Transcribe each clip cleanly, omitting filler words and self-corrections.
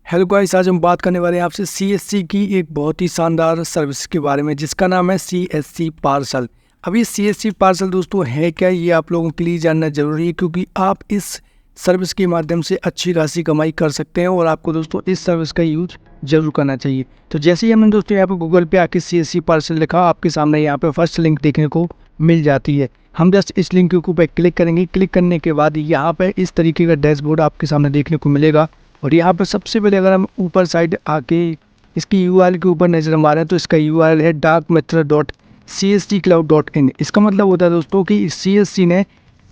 Hello guys, आज हम बात करने वाले हैं आपसे सीएससी की एक बहुत ही शानदार सर्विस के बारे में जिसका नाम है सीएससी पार्सल। अब ये सीएससी पार्सल दोस्तों है क्या, ये आप लोगों के लिए जानना जरूरी है क्योंकि आप इस सर्विस के माध्यम से अच्छी खासी कमाई कर सकते हैं और आपको दोस्तों इस सर्विस का यूज जरूर करना चाहिए। तो जैसे ही हमने दोस्तों यहाँ पे गूगल पे आके सीएससी पार्सल लिखा, आपके सामने यहाँ पे फर्स्ट लिंक देखने को मिल जाती है। हम जस्ट इस लिंक के ऊपर क्लिक करेंगे। क्लिक करने के बाद यहाँ पे इस तरीके का डैशबोर्ड आपके सामने देखने को मिलेगा और यहाँ पर सबसे पहले अगर हम ऊपर साइड आके इसकी यूआरएल के ऊपर नजर मारें तो इसका यूआरएल है darkmethod.csccloud.in। इसका मतलब होता है दोस्तों कि सीएससी ने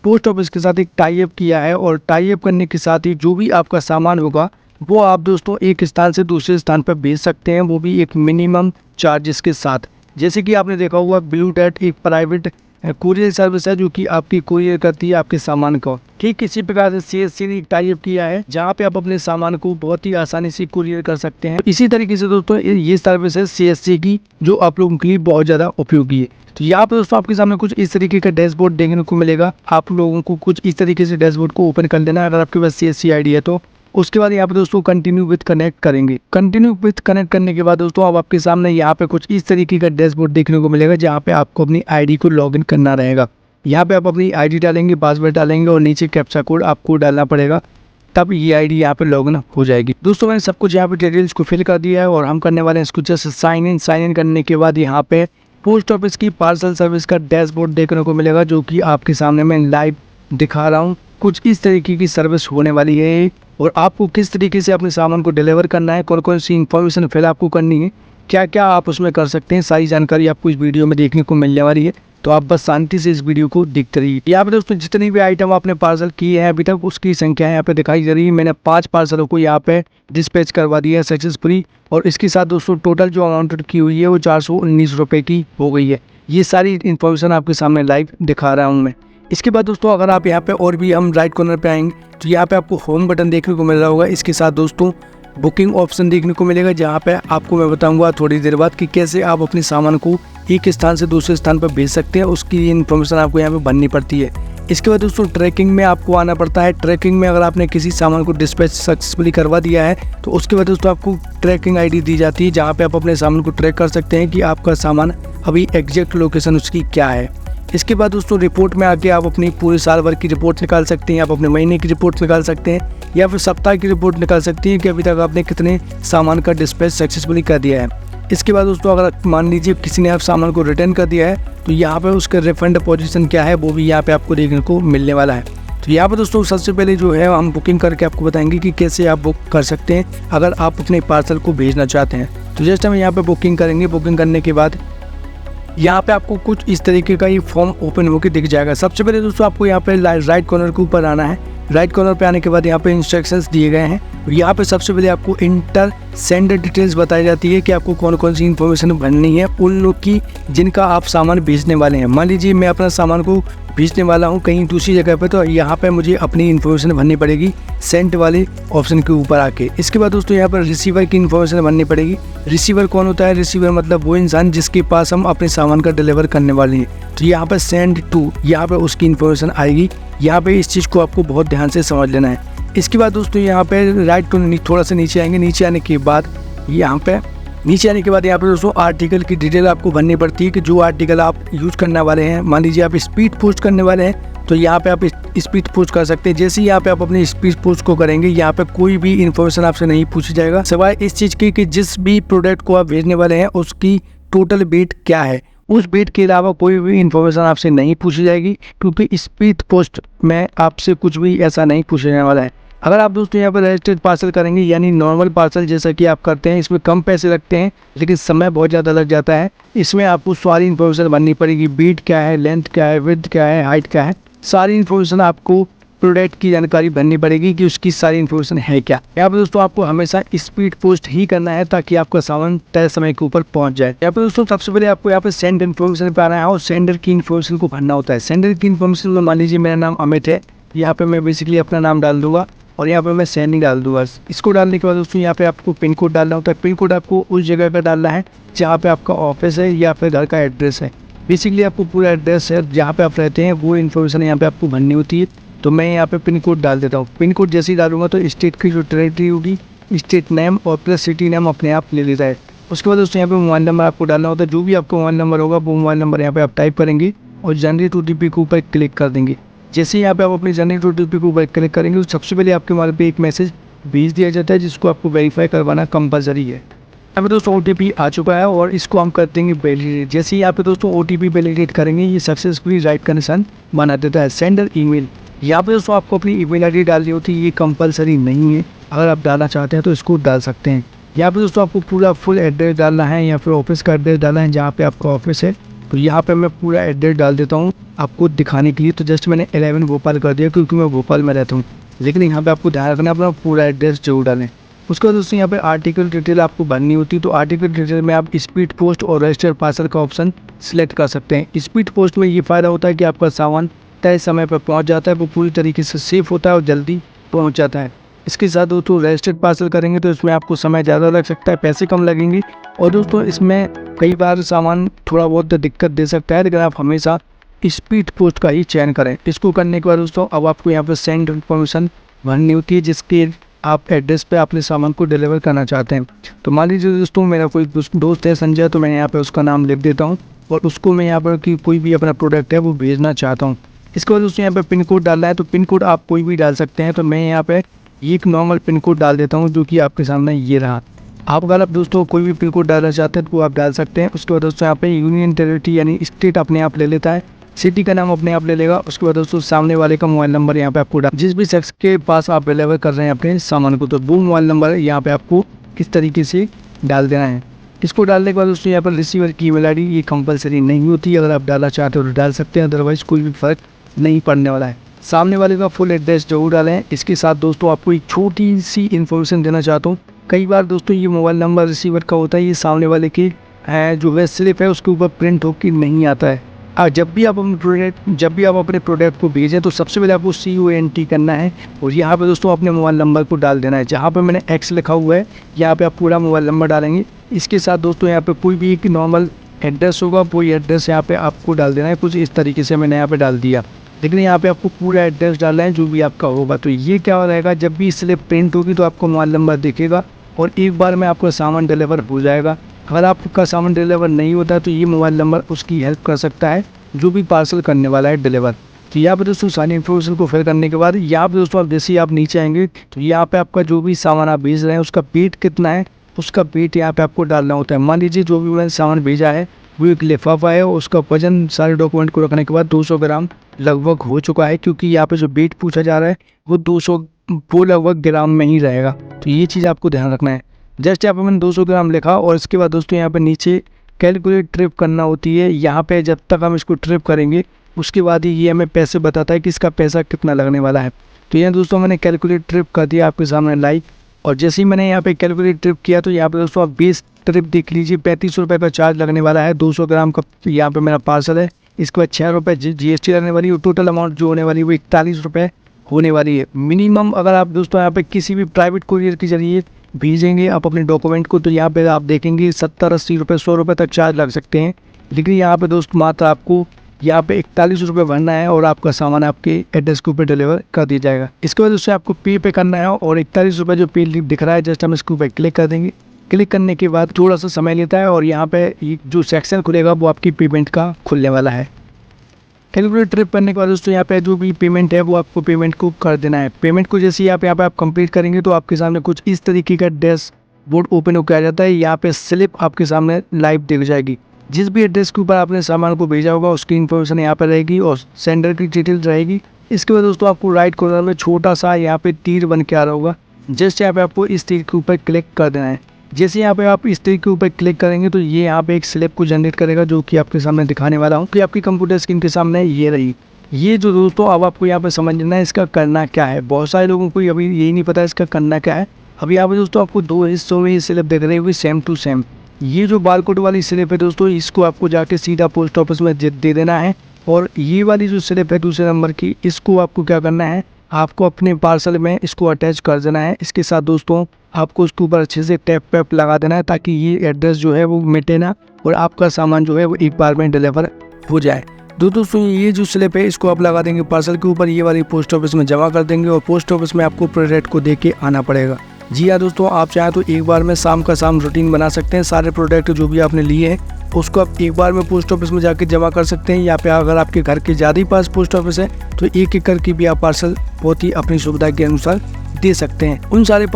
पोस्ट ऑफिस के साथ एक टाई अप किया है और टाई अप करने के साथ ही जो भी आपका सामान होगा वो आप दोस्तों एक स्थान से दूसरे स्थान पर भेज सकते हैं, वो भी एक मिनिमम चार्जेस के साथ। जैसे कि आपने देखा हुआ ब्लू डैट एक प्राइवेट कुरियर सर्विस है जो कि आपकी कुरियर करती है आपके सामान को। ठीक इसी प्रकार से सीएससी ने टाई अप किया है जहां पे आप अपने सामान को बहुत ही आसानी से कुरियर कर सकते हैं। इसी तरीके से दोस्तों ये सर्विस है सीएससी की जो आप लोगों के लिए बहुत ज़्यादा उपयोगी है। तो यहाँ पर दोस्तों आपके सामने कुछ इस तरीके का डैशबोर्ड देखने को मिलेगा। आप लोगों को कुछ इस तरीके से डैशबोर्ड को ओपन कर लेना है अगर आपके पास सीएससी आईडी है तो। उसके बाद यहाँ पे दोस्तों कंटिन्यू विथ कनेक्ट करेंगे। कंटिन्यू विथ कनेक्ट करने के बाद दोस्तों अब आपके सामने यहाँ पे कुछ इस तरीके का डैशबोर्ड देखने को मिलेगा जहाँ पे आपको अपनी आईडी को लॉगिन करना रहेगा। यहाँ पे आप अपनी आईडी डालेंगे, पासवर्ड डालेंगे और नीचे कैप्चा कोड आपको डालना पड़ेगा, तब ये आईडी यहाँ पे लॉगिन हो जाएगी। दोस्तों मैंने सब कुछ यहाँ पे डिटेल्स को फिल कर दिया है और हम करने वाले हैं इसको जस्ट साइन इन करने के बाद यहाँ पे पोस्ट ऑफिस की पार्सल सर्विस का डैशबोर्ड देखने को मिलेगा जो कि आपके सामने मैं लाइव दिखा रहा हूँ। कुछ इस तरीके की सर्विस होने वाली है और आपको किस तरीके से अपने सामान को डिलीवर करना है, कौन कौन सी इन्फॉर्मेशन फिल आपको करनी है, क्या क्या आप उसमें कर सकते हैं, सारी जानकारी आपको इस वीडियो में देखने को मिलने वाली है। तो आप बस शांति से इस वीडियो को देखते रहिए। यहाँ पे दोस्तों जितनी भी आइटम आपने पार्सल किए हैं अभी तक उसकी संख्या यहाँ पे दिखाई दे रही है। मैंने 5 पार्सलों को यहाँ पे डिस्पैच करवा दिया है सक्सेसफुली और इसके साथ दोस्तों टोटल जो अमाउंट की हुई है वो 419 रुपये की हो गई है। ये सारी इन्फॉर्मेशन आपके सामने लाइव दिखा रहा हूँ मैं। इसके बाद दोस्तों अगर आप यहाँ पे और भी हम राइट कॉर्नर पे आएंगे तो यहाँ पे आपको होम बटन देखने को मिल रहा होगा। इसके साथ दोस्तों बुकिंग ऑप्शन देखने को मिलेगा जहाँ पे आपको मैं बताऊंगा थोड़ी देर बाद कि कैसे आप अपने सामान को एक स्थान से दूसरे स्थान पर भेज सकते हैं। उसकी इन्फॉर्मेशन आपको यहाँ पे भरनी पड़ती है। इसके बाद दोस्तों ट्रैकिंग में आपको आना पड़ता है। ट्रैकिंग में अगर आपने किसी सामान को डिस्पैच सक्सेसफुली करवा दिया है तो उसके बाद दोस्तों आपको ट्रैकिंग आईडी दी जाती है जहाँ पे आप अपने सामान को ट्रैक कर सकते हैं कि आपका सामान अभी एग्जैक्ट लोकेशन उसकी क्या है। इसके बाद दोस्तों रिपोर्ट में आके आप अपनी पूरे साल भर की रिपोर्ट निकाल सकते हैं, आप अपने महीने की रिपोर्ट निकाल सकते हैं या फिर सप्ताह की रिपोर्ट निकाल सकते हैं कि अभी तक आपने कितने सामान का डिस्पैच सक्सेसफुली कर दिया है। इसके बाद दोस्तों अगर मान लीजिए किसी ने आप सामान को रिटर्न कर दिया है तो यहाँ पे उसका रिफंड पोजीशन क्या है वो भी यहाँ पे आपको देखने को मिलने वाला है। तो यहाँ पर दोस्तों सबसे पहले जो है हम बुकिंग करके आपको बताएंगे कि कैसे आप बुक कर सकते हैं अगर आप अपने पार्सल को भेजना चाहते हैं। तो जस्ट हम यहाँ पे बुकिंग करेंगे। बुकिंग करने के बाद यहाँ पे आपको कुछ इस तरीके का ये फॉर्म ओपन होकर दिख जाएगा। सबसे पहले दोस्तों आपको यहाँ पे राइट कॉर्नर के ऊपर आना है। राइट कॉर्नर पे आने के बाद यहाँ पे इंस्ट्रक्शंस दिए गए हैं और यहाँ पे सबसे पहले आपको इंटर सेंडर डिटेल्स बताई जाती है कि आपको कौन कौन सी इन्फॉर्मेशन भरनी है उन लोग की जिनका आप सामान भेजने वाले हैं। मान लीजिए मैं अपना सामान को भेजने वाला हूँ कहीं दूसरी जगह पे, तो यहाँ पे मुझे अपनी इन्फॉर्मेशन भरनी पड़ेगी सेंट वाले ऑप्शन के ऊपर आके। इसके बाद दोस्तों यहाँ पर रिसीवर की इन्फॉर्मेशन भरनी पड़ेगी। रिसीवर कौन होता है? रिसीवर मतलब वो इंसान जिसके पास हम अपने सामान का डिलीवर करने वाले हैं। तो यहाँ पर सेंड टू, यहाँ पर उसकी इन्फॉर्मेशन आएगी। यहाँ पे इस चीज़ को आपको बहुत ध्यान से समझ लेना है। इसके बाद दोस्तों यहाँ पे राइट को थोड़ा सा नीचे आएंगे। नीचे आने के बाद यहाँ पे दोस्तों आर्टिकल की डिटेल आपको भरनी पड़ती है कि जो आर्टिकल आप यूज़ करने वाले हैं। मान लीजिए आप स्पीड पोस्ट करने वाले हैं तो यहाँ पे आप स्पीड पोस्ट कर सकते हैं। जैसे ही यहाँ पे आप अपनी स्पीड पोस्ट को करेंगे यहाँ पे कोई भी इन्फॉर्मेशन आपसे नहीं पूछी जाएगा सिवाय इस चीज़ की कि जिस भी प्रोडक्ट को आप भेजने वाले हैं उसकी टोटल वेट क्या है। उस वेट के अलावा कोई भी इन्फॉर्मेशन आपसे नहीं पूछी जाएगी क्योंकि स्पीड पोस्ट में आपसे कुछ भी ऐसा नहीं पूछने वाला है। अगर आप दोस्तों यहाँ पर रजिस्टर्ड पार्सल करेंगे यानी नॉर्मल पार्सल जैसा कि आप करते हैं, इसमें कम पैसे लगते हैं लेकिन समय बहुत ज़्यादा लग जाता है। इसमें आपको सारी इन्फॉर्मेशन भरनी पड़ेगी। वेट क्या है, लेंथ क्या है, विड्थ क्या है, हाइट क्या है, सारी इन्फॉर्मेशन आपको प्रोडक्ट की जानकारी भरनी पड़ेगी कि उसकी सारी इन्फॉर्मेशन है क्या। यहाँ पर दोस्तों आपको हमेशा स्पीड पोस्ट ही करना है ताकि आपका सामान तय समय के ऊपर पहुँच जाए। यहाँ पर दोस्तों सबसे पहले आपको यहाँ पे सेंड इन्फॉर्मेशन पे आना है और सेंडर की इन्फॉर्मेशन को भरना होता है। सेंडर की इन्फॉर्मेशन में मान लीजिए मेरा नाम अमित है, यहाँ पे मैं बेसिकली अपना नाम डाल दूंगा और यहाँ पे मैं सेंडिंग डाल दूंगा। इसको डालने के बाद दोस्तों यहाँ पे आपको पिन कोड डालना होता है। पिन कोड आपको उस जगह का डालना है जहाँ पे आपका ऑफिस है या फिर घर का एड्रेस है। बेसिकली आपको पूरा एड्रेस है जहाँ पे आप रहते हैं वो इन्फॉर्मेशन यहाँ पे आपको भरनी होती है। तो मैं यहाँ पे पिन कोड डाल देता हूँ। पिन कोड जैसे ही डालूंगा तो स्टेट की जो टेरिटरी होगी स्टेट नेम और प्लस सिटी नेम अपने आप ले लेता है। उसके बाद दोस्तों यहाँ पे मोबाइल नंबर आपको डालना होता है। जो भी आपका मोबाइल नंबर होगा वो मोबाइल नंबर यहाँ पे आप टाइप करेंगे और जनरेट OTP के ऊपर क्लिक कर देंगे। जैसे ही यहाँ पे आप अपनी जनरेट OTP के ऊपर क्लिक करेंगे तो सबसे पहले आपके मोबाइल पे एक मैसेज भेज दिया जाता है जिसको आपको वेरीफाई करवाना कंपलसरी है। यहाँ पे दोस्तों OTP आ चुका है और इसको हम कर देंगे वैलिडेट। जैसे ही यहाँ पे दोस्तों OTP वैलिडेट करेंगे ये सक्सेसफुली राइट का निशान बना देता है। सेंडर ईमेल, यहाँ पे दोस्तों आपको अपनी ईमेल आईडी डालनी होती है। ये कंपलसरी नहीं है, अगर आप डालना चाहते हैं तो इसको डाल सकते हैं। यहाँ पे दोस्तों आपको पूरा फुल एड्रेस डालना है या फिर ऑफिस का एड्रेस डालना है जहाँ पे आपका ऑफिस है। तो यहाँ पे मैं पूरा एड्रेस डाल देता हूँ आपको दिखाने के लिए। तो जस्ट मैंने 11 भोपाल कर दिया क्योंकि मैं भोपाल में रहता हूँ, लेकिन यहाँ पे आपको ध्यान रखना अपना पूरा एड्रेस जरूर डालें। उसके बाद दोस्तों यहाँ पे आर्टिकल डिटेल आपको भरनी होती है। तो आर्टिकल डिटेल में आप स्पीड पोस्ट और रजिस्टर्ड पार्सल का ऑप्शन सिलेक्ट कर सकते हैं। स्पीड पोस्ट में ये फ़ायदा होता है कि आपका सामान तय समय पर पहुँच जाता है, वो पूरी तरीके से सेफ होता है और जल्दी पहुँच जाता है। इसके साथ दोस्तों रजिस्टर्ड पार्सल करेंगे तो इसमें आपको समय ज़्यादा लग सकता है, पैसे कम लगेंगे और दोस्तों इसमें कई बार सामान थोड़ा बहुत दिक्कत दे सकता है, लेकिन आप हमेशा स्पीड पोस्ट का ही चयन करें। इसको करने के बाद दोस्तों अब आपको यहाँ पर सेंड इन्फॉर्मेशन भरनी होती है जिसके आप एड्रेस पे अपने सामान को डिलीवर करना चाहते हैं। तो मान लीजिए दोस्तों मेरा कोई दोस्त है संजय, तो मैं यहाँ पे उसका नाम लिख देता हूँ और उसको मैं यहाँ पर कि कोई भी अपना प्रोडक्ट है वो भेजना चाहता हूँ। इसके बाद दोस्तों यहाँ पे पिन कोड डालना है। तो पिन कोड आप कोई भी डाल सकते हैं। तो मैं यहाँ पे एक नॉर्मल पिन कोड डाल देता हूँ जो कि आपके सामने ये रहा। आप अगर आप दोस्तों कोई भी पिन कोड डालना चाहते हैं तो वो आप डाल सकते हैं। उसके बाद दोस्तों यहाँ पे यूनियन टेरिटरी यानी स्टेट अपने आप ले लेता है, सिटी का नाम अपने आप ले लेगा। उसके बाद दोस्तों सामने वाले का मोबाइल नंबर यहाँ पे आपको जिस भी शख्स के पास आप डिलीवर कर रहे हैं अपने सामान को, तो वो मोबाइल नंबर यहाँ पे आपको किस तरीके से डाल देना है। इसको डालने के बाद दोस्तों यहाँ पर रिसीवर की ईमेल आईडी ये कंपलसरी नहीं होती, अगर आप डालना चाहते हो तो डाल सकते हैं, अदरवाइज़ कोई भी फ़र्क नहीं पड़ने वाला है। सामने वाले का फुल एड्रेस जरूर डालें। इसके साथ दोस्तों आपको एक छोटी सी इन्फॉर्मेशन देना चाहता हूँ। कई बार दोस्तों ये मोबाइल नंबर रिसीवर का होता है, ये सामने वाले की जो है स्लिप है उसके ऊपर प्रिंट होकर नहीं आता है। जब भी आप अपने प्रोडक्ट को भेजें तो सबसे पहले आपको CONT करना है और यहाँ पे दोस्तों अपने मोबाइल नंबर को डाल देना है। जहाँ पे मैंने X लिखा हुआ है यहाँ पे आप पूरा मोबाइल नंबर डालेंगे। इसके साथ दोस्तों यहाँ पे कोई भी एक नॉर्मल एड्रेस होगा, वही एड्रेस यहाँ पे आपको डाल देना है। कुछ इस तरीके से मैंने यहाँ पे डाल दिया, लेकिन यहाँ पे आपको पूरा एड्रेस डालना है जो भी आपका होगा। तो ये क्या रहेगा, जब भी स्लिप प्रिंट होगी तो आपको मोबाइल नंबर दिखेगा और एक बार में आपका सामान डिलीवर हो जाएगा। अगर आपका सामान डिलीवर नहीं होता तो ये मोबाइल नंबर उसकी हेल्प कर सकता है जो भी पार्सल करने वाला है डिलीवर। तो यहाँ पे दोस्तों सारी इन्फॉर्मेशन को फिल करने के बाद यहाँ पे दोस्तों आप जैसे ही आप नीचे आएंगे तो यहाँ पे आपका जो भी सामान आप भेज रहे हैं उसका वेट कितना है, उसका वेट यहाँ पे आपको डालना होता है। मान लीजिए जो भी मैंने सामान भेजा है वो एक लिफाफा है और उसका वजन सारे डॉक्यूमेंट को रखने के बाद 200 ग्राम लगभग हो चुका है, क्योंकि यहाँ पे जो वेट पूछा जा रहा है वो लगभग ग्राम में ही रहेगा। तो ये चीज़ आपको ध्यान रखना है। जस्ट यहाँ पे मैंने 200 ग्राम लिखा और इसके बाद दोस्तों यहाँ पे नीचे कैलकुलेट ट्रिप करना होती है। यहाँ पे जब तक हम इसको ट्रिप करेंगे उसके बाद ही ये हमें पैसे बताता है कि इसका पैसा कितना लगने वाला है। तो यहाँ दोस्तों मैंने कैलकुलेट ट्रिप कर दिया आपके सामने लाइव, और जैसे ही मैंने यहाँ पे कैलकुलेट ट्रिप किया तो यहाँ पे दोस्तों आप 20 ट्रिप देख लीजिए, 35 रुपये का चार्ज लगने वाला है। 200 ग्राम का यहाँ पे मेरा पार्सल है, इसके बाद 6 रुपये GST लगने वाली है। टोटल अमाउंट जो होने वाली है वो 41 रुपये होने वाली है। मिनिमम अगर आप दोस्तों यहाँ पे किसी भी प्राइवेट कुरियर के जरिए भेजेंगे आप अपने डॉक्यूमेंट को तो यहाँ पे आप देखेंगे 70-80 रुपये 100 रुपये तक चार्ज लग सकते हैं, लेकिन यहाँ पे दोस्त मात्र आपको यहाँ पे 41 रुपये भरना है और आपका सामान आपके एड्रेस के ऊपर डिलीवर कर दिया जाएगा। इसके बाद उससे आपको पे करना है और 41 रुपये जो पे दिख रहा है जस्ट हम इसके ऊपर क्लिक कर देंगे। क्लिक करने के बाद थोड़ा सा समय लेता है और यहाँ पे जो सेक्शन खुलेगा वो आपकी पेमेंट का खुलने वाला है। कैलकुलेट ट्रिप करने के बाद दोस्तों यहाँ पे जो भी पेमेंट है वो आपको पेमेंट को कर देना है। पेमेंट को जैसे यहाँ पे आप कंप्लीट करेंगे तो आपके सामने कुछ इस तरीके का डैशबोर्ड ओपन होकर आ जाता है। यहाँ पे स्लिप आपके सामने लाइव दिख जाएगी। जिस भी एड्रेस के ऊपर आपने सामान को भेजा होगा उसकी इन्फॉर्मेशन यहाँ पर रहेगी और सेंडर की डिटेल रहेगी। इसके बाद दोस्तों आपको राइट कॉर्नर में छोटा सा यहाँ पे तीर बन के आ रहा होगा, जस्ट यहाँ पे आपको इस तीर के ऊपर क्लिक कर देना है। जैसे यहाँ पे आप इस तीर के ऊपर क्लिक करेंगे तो ये यहाँ पे एक स्लिप को जनरेट करेगा जो कि आपके सामने दिखाने वाला हूँ कि आपकी कंप्यूटर स्क्रीन के सामने ये रही। ये जो दोस्तों अब आपको यहाँ पे समझना है इसका करना क्या है। बहुत सारे लोगों को अभी यही नहीं पता इसका करना क्या है। अभी यहाँ पे दोस्तों आपको 2 हिस्सों में ये स्लिप दिख रही होगी सेम टू सेम। ये जो बारकोड वाली स्लिप है दोस्तों इसको आपको जाके सीधा पोस्ट ऑफिस में दे देना है, और ये वाली जो स्लिप है दूसरे नंबर की इसको आपको क्या करना है, आपको अपने पार्सल में इसको अटैच कर देना है। इसके साथ दोस्तों आपको उसके ऊपर अच्छे से टैप लगा देना है ताकि ये एड्रेस जो है वो मिटे ना और आपका सामान जो है वो एक बार में डिलीवर हो जाए। दोस्तों ये जो स्लिप है इसको आप लगा देंगे पार्सल के ऊपर, ये वाली पोस्ट ऑफिस में जमा कर देंगे और पोस्ट ऑफिस में आपको प्रोडक्ट को दे के आना पड़ेगा। जी हाँ दोस्तों, आप चाहें तो एक बार में शाम का शाम रूटीन बना सकते हैं। सारे प्रोडक्ट जो भी आपने लिए हैं उसको आप एक बार में पोस्ट ऑफिस में जाकर जमा कर सकते हैं। या पे अगर आपके घर के ज़्यादा ही पास पोस्ट ऑफिस है तो एक एक करके भी आप पार्सल बहुत ही अपनी सुविधा के अनुसार दे सकते हैं। उन सारे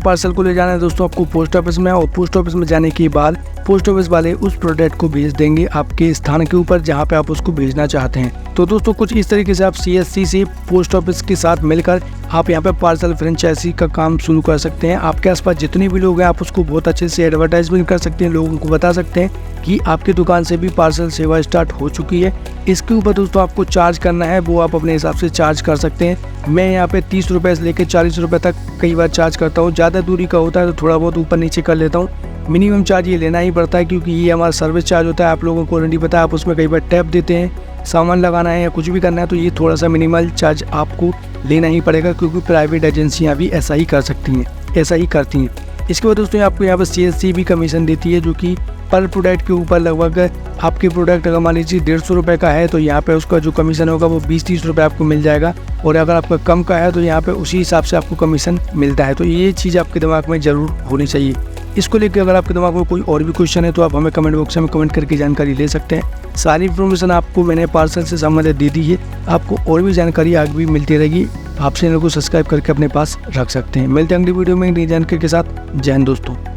पार्सल को ले जाना है दोस्तों आपको पोस्ट ऑफिस में, और पोस्ट ऑफिस में जाने के बाद पोस्ट ऑफिस वाले उस प्रोडक्ट को भेज देंगे आपके स्थान के ऊपर जहां पे आप उसको भेजना चाहते हैं। तो दोस्तों कुछ इस तरीके से आप CSC से पोस्ट ऑफिस के साथ मिलकर आप यहां पे पार्सल फ्रेंचाइजी का काम शुरू कर सकते हैं। आपके आसपास जितने भी लोग हैं आप उसको बहुत अच्छे से एडवर्टाइजमेंट कर सकते हैं, लोगों को बता सकते हैं कि आपकी दुकान से भी पार्सल सेवा स्टार्ट हो चुकी है। इसके ऊपर दोस्तों आपको चार्ज करना है, वो आप अपने हिसाब से चार्ज कर सकते हैं। मैं यहाँ पे 30 रुपये से लेकर 40 रुपये तक कई बार चार्ज करता हूँ। ज़्यादा दूरी का होता है तो थोड़ा बहुत ऊपर नीचे कर लेता हूँ। मिनिमम चार्ज ये लेना ही पड़ता है क्योंकि ये हमारा सर्विस चार्ज होता है। आप लोगों को ऑलरेडी पता है, आप उसमें कई बार टैप देते हैं, सामान लगाना है या कुछ भी करना है तो ये थोड़ा सा मिनिमल चार्ज आपको लेना ही पड़ेगा, क्योंकि प्राइवेट एजेंसियाँ भी ऐसा ही कर सकती हैं, ऐसा ही करती हैं। इसके बाद दोस्तों आपको यहाँ पर CSC भी कमीशन देती है, जो कि पर प्रोडक्ट के ऊपर लगभग आपके प्रोडक्ट अगर मान लीजिए 150 रुपये का है तो यहाँ पे उसका जो कमीशन होगा वो 20-30 रुपये आपको मिल जाएगा। और अगर आपका कम का है तो यहाँ पे उसी हिसाब से आपको कमीशन मिलता है। तो ये चीज़ आपके दिमाग में ज़रूर होनी चाहिए। इसको लेकर अगर आपके दिमाग में कोई और भी क्वेश्चन है तो आप हमें कमेंट बॉक्स में कमेंट करके जानकारी ले सकते हैं। सारी इन्फॉर्मेशन आपको मैंने पार्सल से संबंधित दे दी है। आपको और भी जानकारी आगे भी मिलती रहेगी। आप चैनल को सब्सक्राइब करके अपने पास रख सकते हैं। मिलते हैं अगली वीडियो में नई जानकारी के साथ। जय हिंद दोस्तों।